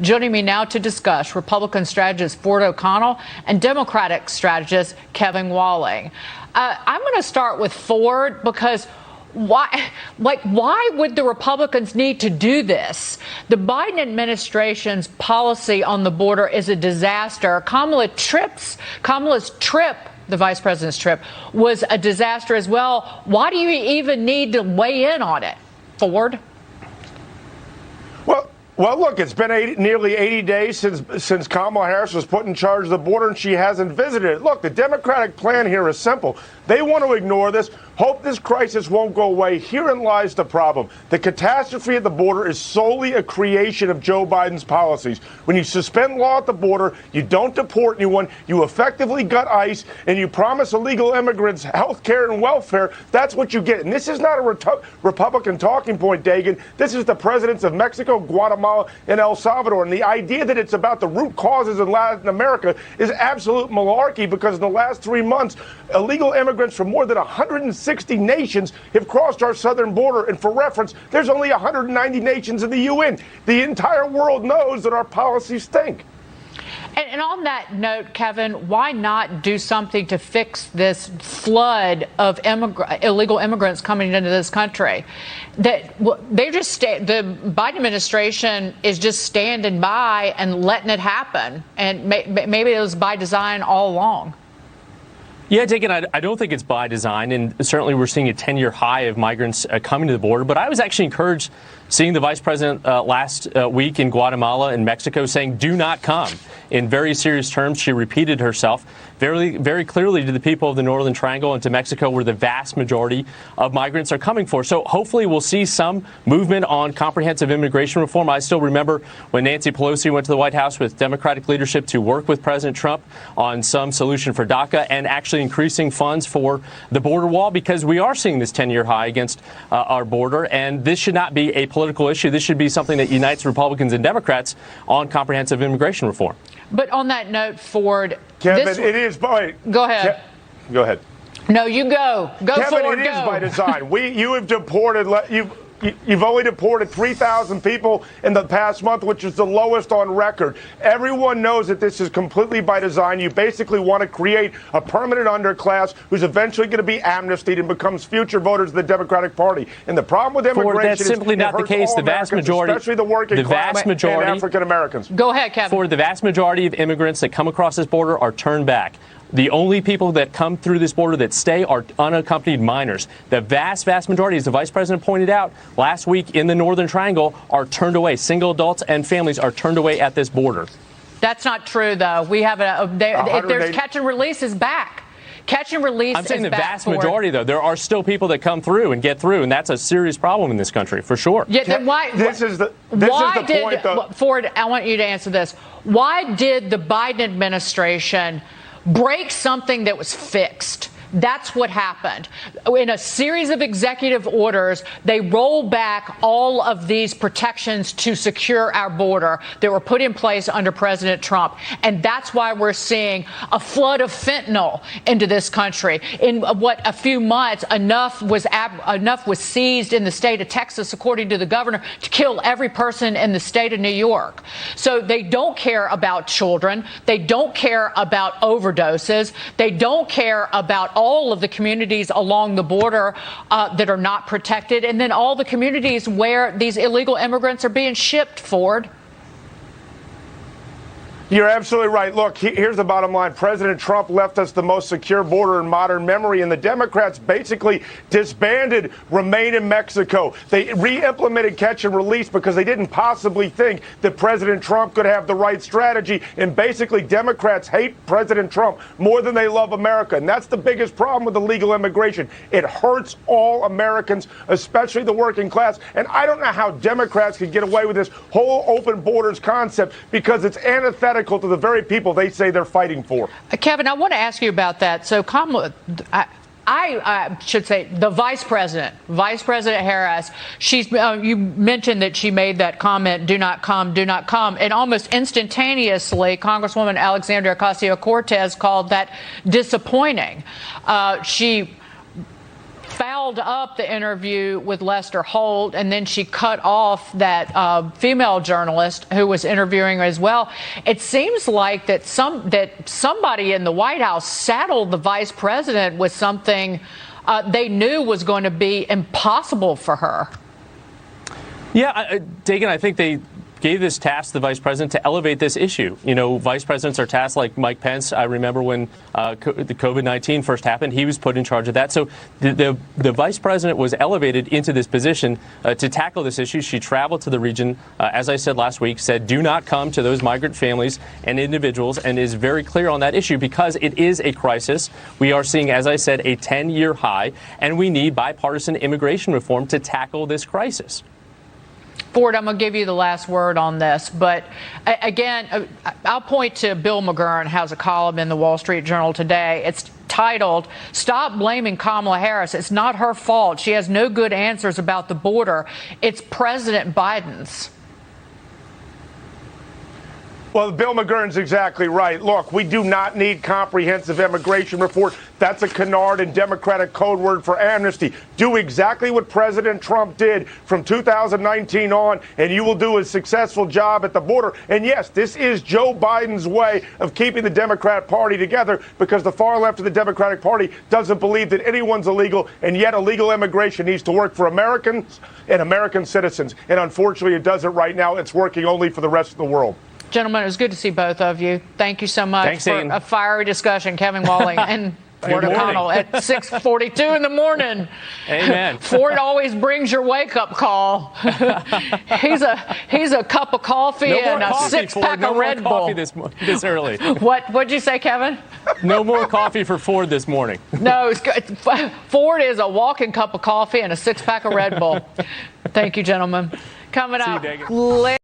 Joining me now to discuss Republican strategist Ford O'Connell and Democratic strategist Kevin Walling. I'm going to start with Ford because why would the Republicans need to do this? The Biden administration's policy on the border is a disaster. Kamala's trip, the vice president's trip, was a disaster as well. Why do you even need to weigh in on it, Ford? Well, look, it's been nearly 80 days since Kamala Harris was put in charge of the border, and she hasn't visited it. Look, the Democratic plan here is simple. They want to ignore this, hope this crisis won't go away. Herein lies the problem. The catastrophe at the border is solely a creation of Joe Biden's policies. When you suspend law at the border, you don't deport anyone, you effectively gut ICE, and you promise illegal immigrants health care and welfare, that's what you get. And this is not a Republican talking point, Dagen. This is the presidents of Mexico, Guatemala, and El Salvador. And the idea that it's about the root causes in Latin America is absolute malarkey, because in the last 3 months, illegal immigrants from more than 160 nations have crossed our southern border. And for reference, there's only 190 nations in the UN. The entire world knows that our policies stink. And on that note, Kevin, why not do something to fix this flood of illegal immigrants coming into this country? The Biden administration is just standing by and letting it happen. And maybe it was by design all along. Yeah, Dagen, I don't think it's by design, and certainly we're seeing a 10-year high of migrants coming to the border. But I was actually encouraged seeing the vice president last week in Guatemala and Mexico saying, do not come. In very serious terms, she repeated herself very, very clearly to the people of the Northern Triangle and to Mexico, where the vast majority of migrants are coming for. So hopefully we'll see some movement on comprehensive immigration reform. I still remember when Nancy Pelosi went to the White House with Democratic leadership to work with President Trump on some solution for DACA and actually increasing funds for the border wall, because we are seeing this 10-year high against our border. And this should not be a political issue. This should be something that unites Republicans and Democrats on comprehensive immigration reform. But on that note, Ford, Kevin, it is by. Go ahead. Go ahead. No, you go. Go, Kevin, Ford, it go. is by design. You have deported. You've only deported 3,000 people in the past month, which is the lowest on record. Everyone knows that this is completely by design. You basically want to create a permanent underclass who's eventually going to be amnestied and becomes future voters of the Democratic Party. And the problem with immigration that's simply not the case. The vast majority, especially the working class and African Americans. Go ahead, Kevin. For the vast majority of immigrants that come across this border are turned back. The only people that come through this border that stay are unaccompanied minors. The vast, vast majority, as the vice president pointed out last week in the Northern Triangle, are turned away. Single adults and families are turned away at this border. That's not true, though. We have if there's catch and release is back. Catch and release is back. I'm saying the vast majority, though. There are still people that come through and get through, and that's a serious problem in this country, for sure. Yeah, then this is the point, though. Ford, I want you to answer this. Why did the Biden administration break something that was fixed? That's what happened. In a series of executive orders, they rolled back all of these protections to secure our border that were put in place under President Trump. And that's why we're seeing a flood of fentanyl into this country. In a few months, enough was seized in the state of Texas, according to the governor, to kill every person in the state of New York. So they don't care about children. They don't care about overdoses. They don't care about all of the communities along the border that are not protected, and then all the communities where these illegal immigrants are being shipped, Ford. You're absolutely right. Look, here's the bottom line. President Trump left us the most secure border in modern memory, and the Democrats basically disbanded Remain in Mexico. They re-implemented catch and release because they didn't possibly think that President Trump could have the right strategy. And basically, Democrats hate President Trump more than they love America. And that's the biggest problem with illegal immigration. It hurts all Americans, especially the working class. And I don't know how Democrats could get away with this whole open borders concept, because it's antithetical to the very people they say they're fighting for. Kevin, I want to ask you about that. So Kamala, I should say the Vice President Harris, you mentioned that she made that comment, do not come, and almost instantaneously, Congresswoman Alexandria Ocasio-Cortez called that disappointing. She fouled dialed up the interview with Lester Holt, and then she cut off that female journalist who was interviewing her as well. It seems like that somebody in the White House saddled the vice president with something they knew was going to be impossible for her. Yeah, Dagen, I think they gave this task to the vice president to elevate this issue. You know, vice presidents are tasked like Mike Pence. I remember when the COVID-19 first happened, he was put in charge of that. So the vice president was elevated into this position to tackle this issue. She traveled to the region, as I said last week, said do not come to those migrant families and individuals, and is very clear on that issue because it is a crisis. We are seeing, as I said, a 10-year high, and we need bipartisan immigration reform to tackle this crisis. Ford, I'm going to give you the last word on this. But again, I'll point to Bill McGurn, has a column in the Wall Street Journal today. It's titled, "Stop Blaming Kamala Harris. It's not her fault. She has no good answers about the border. It's President Biden's." Well, Bill McGurn's exactly right. Look, we do not need comprehensive immigration reform. That's a canard and Democratic code word for amnesty. Do exactly what President Trump did from 2019 on, and you will do a successful job at the border. And yes, this is Joe Biden's way of keeping the Democrat Party together, because the far left of the Democratic Party doesn't believe that anyone's illegal, and yet illegal immigration needs to work for Americans and American citizens. And unfortunately, it doesn't right now. It's working only for the rest of the world. Gentlemen, it was good to see both of you. Thank you so much. Thanks, for Ian. a fiery discussion. Kevin Walling and Ford O'Connell at 6:42 in the morning. Amen. Ford always brings your wake-up call. he's a cup of coffee and a six-pack of Red Bull. This early. What'd you say, Kevin? No more coffee for Ford this morning. No, it's good. Ford is a walking cup of coffee and a six-pack of Red Bull. Thank you, gentlemen. Coming up later.